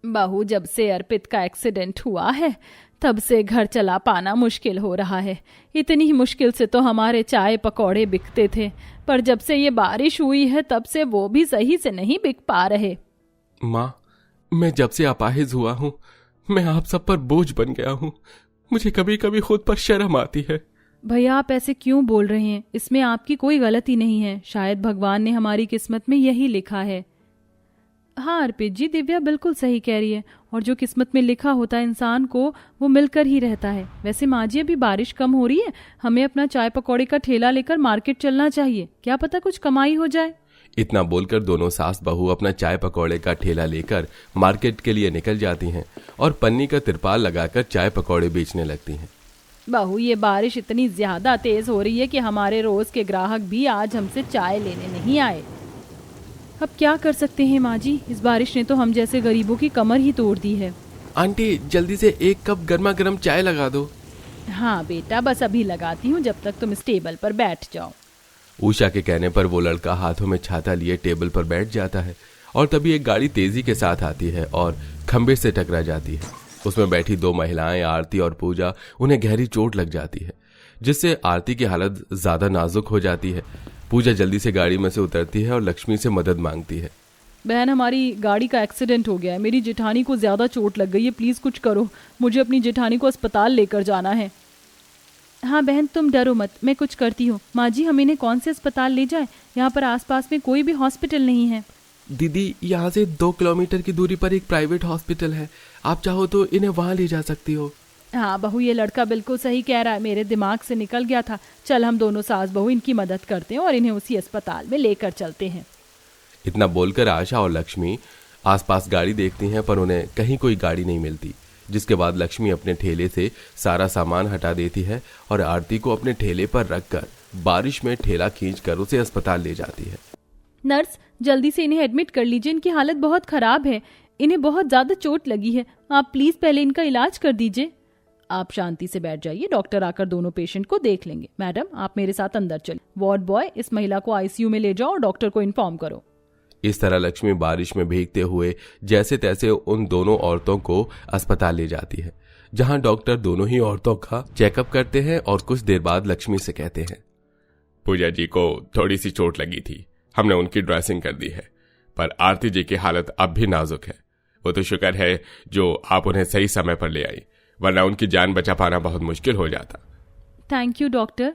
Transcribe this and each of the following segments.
बहू, जब से अर्पित का एक्सीडेंट हुआ है तब से घर चला पाना मुश्किल हो रहा है। इतनी मुश्किल से तो हमारे चाय पकौड़े बिकते थे, पर जब से ये बारिश हुई है तब से वो भी सही से नहीं बिक पा रहे। माँ, मैं जब से अपाहिज हुआ हूँ मैं आप सब पर बोझ बन गया हूँ। मुझे कभी कभी खुद पर शर्म आती है। भैया, आप ऐसे क्यों बोल रहे हैं? इसमें आपकी कोई गलती नहीं है। शायद भगवान ने हमारी किस्मत में यही लिखा है। हाँ अर्पित जी, दिव्या बिल्कुल सही कह रही है। और जो किस्मत में लिखा होता है इंसान को, वो मिलकर ही रहता है। वैसे माँ जी, अभी बारिश कम हो रही है, हमें अपना चाय पकौड़े का ठेला लेकर मार्केट चलना चाहिए। क्या पता कुछ कमाई हो जाए। इतना बोलकर दोनों सास बहू अपना चाय पकौड़े का ठेला लेकर मार्केट के लिए निकल जाती हैं और पन्नी का तिरपाल लगाकर चाय पकौड़े बेचने लगती हैं। बहू, ये बारिश इतनी ज्यादा तेज हो रही है कि हमारे रोज के ग्राहक भी आज हमसे चाय लेने नहीं आए। अब क्या कर सकते हैं माँ जी, इस बारिश ने तो हम जैसे गरीबों की कमर ही तोड़ दी है। आंटी, जल्दी से 1 कप गर्मा गर्म चाय लगा दो। हाँ बेटा, बस अभी लगाती हूँ, जब तक तुम इस टेबल पर बैठ जाओ। उषा के कहने पर वो लड़का हाथों में छाता लिए टेबल पर बैठ जाता है और तभी एक गाड़ी तेजी के साथ आती है और खंबे से टकरा जाती है। उसमें बैठी 2 महिलाएं आरती और पूजा, उन्हें गहरी चोट लग जाती है, जिससे आरती की हालत ज्यादा नाजुक हो जाती है। पूजा जल्दी से गाड़ी में से उतरती है और लक्ष्मी से मदद मांगती है। बहन, हमारी गाड़ी का एक्सीडेंट हो गया है, मेरी जेठानी को ज्यादा चोट लग गई है, प्लीज कुछ करो, मुझे अपनी जेठानी को अस्पताल लेकर जाना है। हाँ बहन, तुम डरो मत, मैं कुछ करती हूँ। माँ जी, हम इन्हें कौन से अस्पताल ले जाएं? यहाँ पर आसपास में कोई भी हॉस्पिटल नहीं है। दीदी, यहाँ से 2 किलोमीटर की दूरी पर एक प्राइवेट हॉस्पिटल है, आप चाहो तो इन्हें वहाँ ले जा सकती हो। हाँ बहू, ये लड़का बिल्कुल सही कह रहा है, मेरे दिमाग से निकल गया था। चल, हम दोनों सास बहू इनकी मदद करते हैं और इन्हें उसी अस्पताल में लेकर चलते हैं। इतना बोलकर आशा और लक्ष्मी आसपास गाड़ी देखती हैं, पर उन्हें कहीं कोई गाड़ी नहीं मिलती। जिसके बाद लक्ष्मी अपने ठेले से सारा सामान हटा देती है और आरती को अपने ठेले पर रखकर बारिश में ठेला खींचकर उसे अस्पताल ले जाती है। नर्स, जल्दी से इन्हें एडमिट कर लीजिए, इनकी हालत बहुत खराब है, इन्हें बहुत ज्यादा चोट लगी है। आप प्लीज पहले इनका इलाज कर दीजिए। आप शांति से बैठ जाइए, डॉक्टर आकर दोनों पेशेंट को देख लेंगे। मैडम, आप मेरे साथ अंदर चलिए। वार्ड बॉय, इस महिला को आईसीयू में ले जाओ और डॉक्टर को इन्फॉर्म करो। इस तरह लक्ष्मी बारिश में भीगते हुए जैसे तैसे उन दोनों औरतों को अस्पताल ले जाती है, जहां डॉक्टर दोनों ही औरतों का चेकअप करते हैं और कुछ देर बाद लक्ष्मी से कहते हैं, पूजा जी को थोड़ी सी चोट लगी थी, हमने उनकी ड्रेसिंग कर दी है, पर आरती जी की हालत अब भी नाजुक है। वो तो शुक्र है जो आप उन्हें सही समय पर ले आई, वरना उनकी जान बचा पाना बहुत मुश्किल हो जाता। Thank you doctor.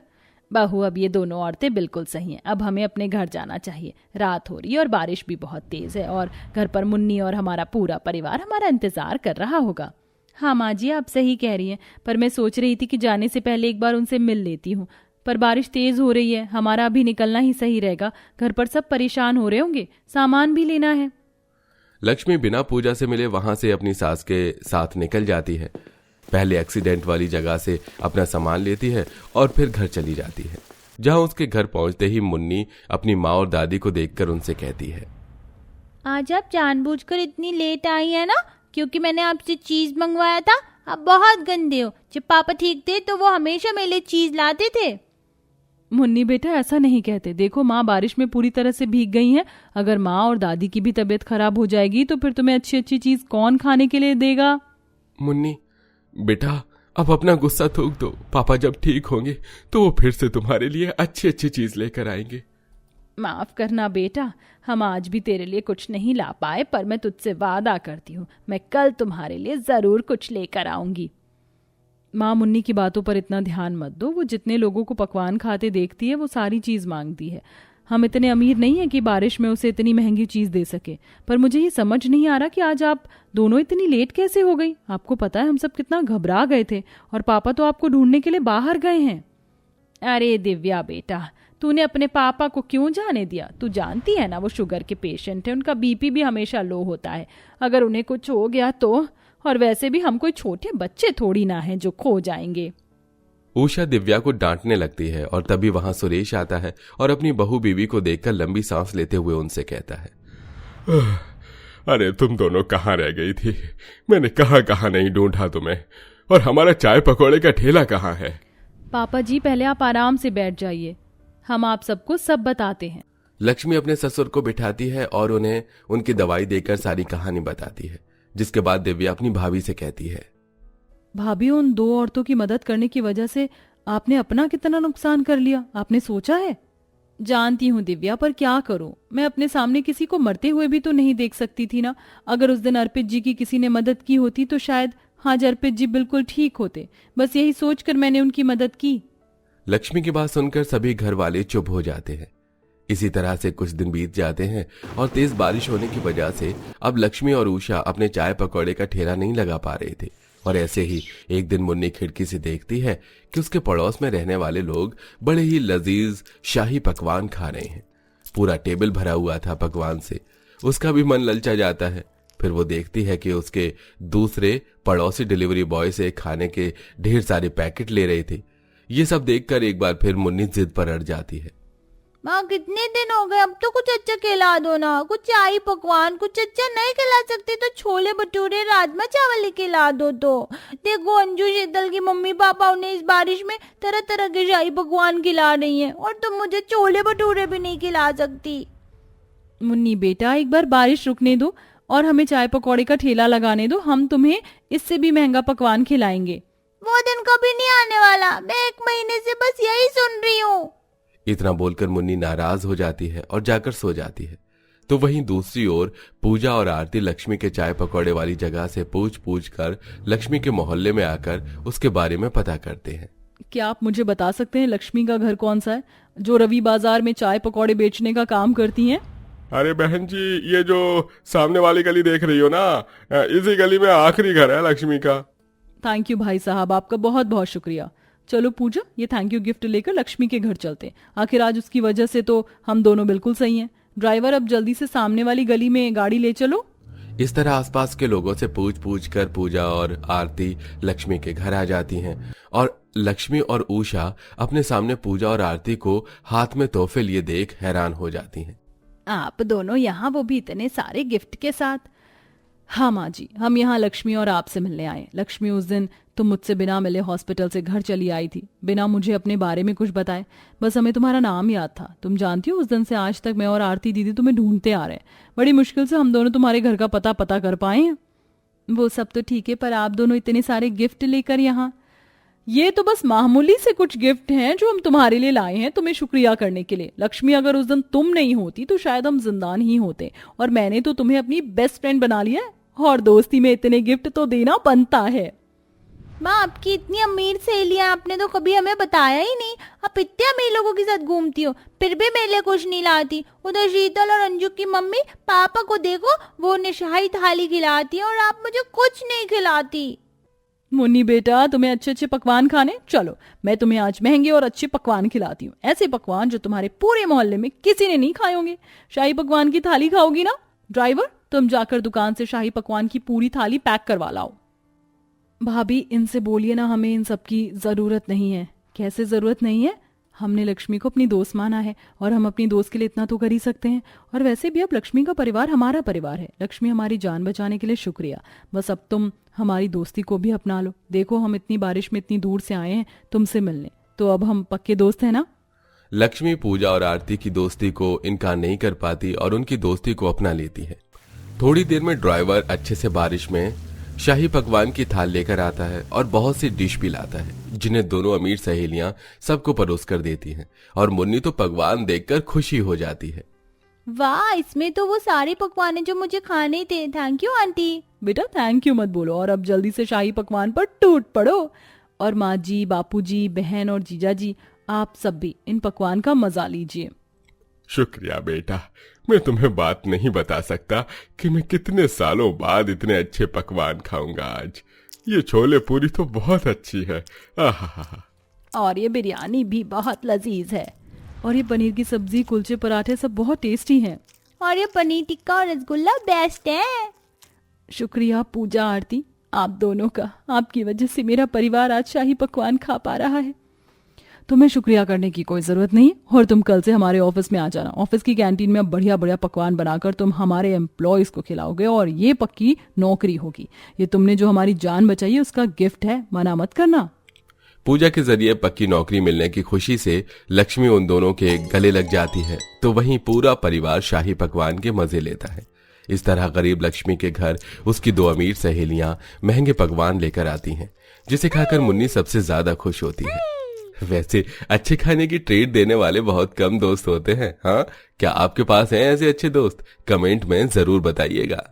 बहू, अब ये दोनों औरतें बिल्कुल सही हैं, अब हमें अपने घर जाना चाहिए। रात हो रही है और बारिश भी बहुत तेज है और घर पर मुन्नी और हमारा पूरा परिवार हमारा इंतजार कर रहा होगा। हाँ माँ जी, आप सही कह रही हैं, पर मैं सोच रही थी कि जाने से पहले एक बार उनसे मिल लेती हूँ, पर बारिश तेज हो रही है, हमारा अभी निकलना ही सही रहेगा। घर पर सब परेशान हो रहे होंगे, सामान भी लेना है। लक्ष्मी बिना पूजा से मिले वहां से अपनी सास के साथ निकल जाती है। पहले एक्सीडेंट वाली जगह से अपना सामान लेती है और फिर घर चली जाती है, जहां उसके घर पहुंचते ही मुन्नी अपनी माँ और दादी को देखकर उनसे कहती है, आज आप जानबूझकर इतनी लेट आई है ना, क्योंकि मैंने आपसे चीज मंगवाया था। आप बहुत गंदे हो। जब पापा ठीक थे तो वो हमेशा मेरे लिए चीज लाते थे। मुन्नी बेटा, ऐसा नहीं कहते। देखो, माँ बारिश में पूरी तरह से भीग गई हैं। अगर माँ और दादी की भी तबीयत खराब हो जाएगी तो फिर तुम्हें अच्छी अच्छी चीज कौन खाने के लिए देगा? मुन्नी बेटा, अब अपना गुस्सा थूक दो, पापा जब ठीक होंगे तो वो फिर से तुम्हारे लिए अच्छी अच्छी चीज लेकर आएंगे। माफ करना बेटा, हम आज भी तेरे लिए कुछ नहीं ला पाए, पर मैं तुझसे वादा करती हूँ, मैं कल तुम्हारे लिए जरूर कुछ लेकर आऊंगी। माँ, मुन्नी की बातों पर इतना ध्यान मत दो, वो जितने लोगों को पकवान खाते देखती है वो सारी चीज मांगती है। हम इतने अमीर नहीं है कि बारिश में उसे इतनी महंगी चीज दे सके। पर मुझे ये समझ नहीं आ रहा कि आज आप दोनों इतनी लेट कैसे हो गई। आपको पता है हम सब कितना घबरा गए थे और पापा तो आपको ढूंढने के लिए बाहर गए हैं। अरे दिव्या बेटा, तूने अपने पापा को क्यों जाने दिया? तू जानती है ना वो शुगर के पेशेंट है, उनका बीपी भी हमेशा लो होता है। अगर उन्हें कुछ हो गया तो, और वैसे भी हम कोई छोटे बच्चे थोड़ी ना हैं जो खो जाएंगे। उषा दिव्या को डांटने लगती है और तभी वहां सुरेश आता है और अपनी बहू बीवी को देखकर लंबी सांस लेते हुए उनसे कहता है, अरे तुम दोनों कहाँ रह गई थी? मैंने कहाँ कहाँ नहीं ढूंढा तुम्हें। और हमारा चाय पकौड़े का ठेला कहाँ है? पापा जी, पहले आप आराम से बैठ जाइए, हम आप सबको सब बताते हैं। लक्ष्मी अपने ससुर को बिठाती है और उन्हें उनकी दवाई देकर सारी कहानी बताती है। जिसके बाद दिव्या अपनी भाभी से कहती है, भाभी, उन 2 औरतों की मदद करने की वजह से आपने अपना कितना नुकसान कर लिया, आपने सोचा है? जानती हूँ दिव्या, पर क्या करूं, मैं अपने सामने किसी को मरते हुए भी तो नहीं देख सकती थी ना। अगर उस दिन अर्पित जी की किसी ने मदद की होती तो शायद आज अर्पित जी बिल्कुल ठीक होते। बस यही सोचकर मैंने उनकी मदद की। लक्ष्मी की बात सुनकर सभी घर वाले चुप हो जाते हैं। इसी तरह से कुछ दिन बीत जाते हैं और तेज बारिश होने की वजह से अब लक्ष्मी और उषा अपने चाय पकौड़े का ठेला नहीं लगा पा रहे थे। और ऐसे ही एक दिन मुन्नी खिड़की से देखती है कि उसके पड़ोस में रहने वाले लोग बड़े ही लजीज शाही पकवान खा रहे हैं। पूरा टेबल भरा हुआ था पकवान से। उसका भी मन ललचा जाता है। फिर वो देखती है कि उसके दूसरे पड़ोसी डिलीवरी बॉय से खाने के ढेर सारे पैकेट ले रहे थे। ये सब देखकर एक बार फिर मुन्नी जिद पर अड़ जाती है। माँ, कितने दिन हो गए, अब तो कुछ अच्छा खिला दो ना। कुछ शाही पकवान कुछ अच्छा नहीं खिला सकते तो छोले भटूरे राजमा चावल खिला दो। तो देखो, अंजू शीतल की मम्मी पापा उन्हें इस बारिश में तरह तरह के शाही पकवान खिला रही हैं और तुम मुझे छोले भटूरे भी नहीं खिला सकती। मुन्नी बेटा, एक बार बारिश रुकने दो और हमें चाय पकौड़े का ठेला लगाने दो। हम तुम्हें इससे भी महंगा पकवान खिलाएंगे। वो दिन कभी नहीं आने वाला। मैं 1 महीने से बस यही सुन रही हूँ। इतना बोलकर मुन्नी नाराज हो जाती है और जाकर सो जाती है। तो वहीं दूसरी ओर पूजा और आरती लक्ष्मी के चाय पकौड़े वाली जगह से पूछ पूछ कर लक्ष्मी के मोहल्ले में आकर उसके बारे में पता करते हैं। क्या आप मुझे बता सकते हैं लक्ष्मी का घर कौन सा है, जो रवि बाजार में चाय पकौड़े बेचने का काम करती हैं? अरे बहन जी, ये जो सामने वाली गली देख रही हो ना, इसी गली में आखिरी घर है लक्ष्मी का। थैंक यू भाई साहब, आपका बहुत बहुत शुक्रिया। चलो पूजा, ये थैंक यू गिफ्ट लेकर लक्ष्मी के घर चलते। आखिर आज उसकी वजह से तो हम दोनों बिल्कुल सही हैं। ड्राइवर, अब जल्दी से सामने वाली गली में गाड़ी ले चलो। इस तरह आसपास के लोगों से पूछ पूछ कर पूजा और आरती लक्ष्मी के घर आ जाती हैं और लक्ष्मी और उषा अपने सामने पूजा और आरती को हाथ में तोहफे लिए देख हैरान हो जाती हैं। आप दोनों यहाँ, वो भी इतने सारे गिफ्ट के साथ? हाँ माँ जी, हम यहाँ लक्ष्मी और आपसे मिलने आए। लक्ष्मी, उस दिन तुम मुझसे बिना मिले हॉस्पिटल से घर चली आई थी, बिना मुझे अपने बारे में कुछ बताए। बस हमें तुम्हारा नाम याद था। तुम जानती हो, उस दिन से आज तक मैं और आरती दीदी तुम्हें ढूंढते आ रहे हैं। बड़ी मुश्किल से हम दोनों तुम्हारे घर का पता कर पाए हैं। वो सब तो ठीक है, पर आप दोनों इतने सारे गिफ्ट लेकर यहाँ? ये तो बस मामूली से कुछ गिफ्ट हैं जो हम तुम्हारे लिए लाए हैं, तुम्हें शुक्रिया करने के लिए। लक्ष्मी, अगर उस दिन तुम नहीं होती तो शायद हम जिंदा नहीं होते, और मैंने तो तुम्हें अपनी बेस्ट फ्रेंड बना लिया है, और दोस्ती में इतने गिफ्ट तो देना बनता है। माँ, आपकी इतनी अमीर सहेलियां, आपने तो कभी हमें बताया ही नहीं। आप इतने अमीर लोगों के साथ घूमती हो, फिर भी मेरे लिए कुछ नहीं लाती। उधर शीतल और अंजू की मम्मी पापा को देखो, वो उन्हें शाही थाली खिलाती है और आप मुझे कुछ नहीं खिलाती। मुन्नी बेटा, तुम्हें अच्छे अच्छे पकवान खाने, चलो मैं तुम्हें आज महंगे और अच्छे पकवान खिलाती हूँ। ऐसे पकवान जो तुम्हारे पूरे मोहल्ले में किसी ने नहीं खाए होंगे। शाही पकवान की थाली खाओगी ना? ड्राइवर, तुम जाकर दुकान से शाही पकवान की पूरी थाली पैक करवा लाओ। भाभी, इनसे बोलिए ना, हमें इन सब की जरूरत नहीं है। कैसे जरूरत नहीं है? हमने लक्ष्मी को अपनी दोस्त माना है और हम अपनी दोस्त के लिए इतना तो कर ही सकते हैं। और वैसे भी अब लक्ष्मी का परिवार हमारा परिवार है। लक्ष्मी, हमारी जान बचाने के लिए शुक्रिया। बस अब तुम हमारी दोस्ती को भी अपना लो। देखो, हम इतनी बारिश में इतनी दूर से आए हैं तुमसे मिलने, तो अब हम पक्के दोस्त हैं ना? लक्ष्मी पूजा और आरती की दोस्ती को इनकार नहीं कर पाती और उनकी दोस्ती को अपना लेती है। थोड़ी देर में ड्राइवर अच्छे से बारिश में शाही पकवान की थाल लेकर आता है और बहुत सी डिश भी लाता है, जिन्हें दोनों अमीर सहेलियां सबको परोस कर देती हैं। और मुन्नी तो पकवान देखकर खुशी हो जाती है। वाह, इसमें तो वो सारे पकवान हैं जो मुझे खाने थे। Thank you aunty. बेटा, थैंक यू मत बोलो, और अब जल्दी से शाही पकवान पर टूट पड़ो। और माँ जी, बापू जी, बहन और जीजा जी, आप सब भी इन पकवान का मजा लीजिए। शुक्रिया बेटा, मैं तुम्हें बात नहीं बता सकता कि मैं कितने सालों बाद इतने अच्छे पकवान खाऊंगा आज। ये छोले पूरी तो बहुत अच्छी है। आहा। और ये बिरयानी भी बहुत लजीज है। और ये पनीर की सब्जी, कुलचे, पराठे सब बहुत टेस्टी हैं। और ये पनीर टिक्का और रसगुल्ला बेस्ट है। शुक्रिया पूजा, आरती, आप दोनों का। आपकी वजह से मेरा परिवार आज शाही पकवान खा पा रहा है। तुम्हें शुक्रिया करने की कोई जरूरत नहीं, और तुम कल से हमारे ऑफिस में आ जाना। ऑफिस की कैंटीन में अब बढ़िया बढ़िया पकवान बनाकर तुम हमारे एम्प्लॉयज को खिलाओगे, और ये पक्की नौकरी होगी। ये तुमने जो हमारी जान बचाई है उसका गिफ्ट है, मना मत करना। पूजा के जरिए पक्की नौकरी मिलने की खुशी से लक्ष्मी उन दोनों के गले लग जाती है। तो वहीं पूरा परिवार शाही पकवान के मजे लेता है। इस तरह गरीब लक्ष्मी के घर उसकी 2 अमीर सहेलियां महंगे पकवान लेकर आती हैं, जिसे खाकर मुन्नी सबसे ज्यादा खुश होती है। वैसे अच्छे खाने की ट्रीट देने वाले बहुत कम दोस्त होते हैं। हाँ, क्या आपके पास हैं ऐसे अच्छे दोस्त? कमेंट में जरूर बताइएगा।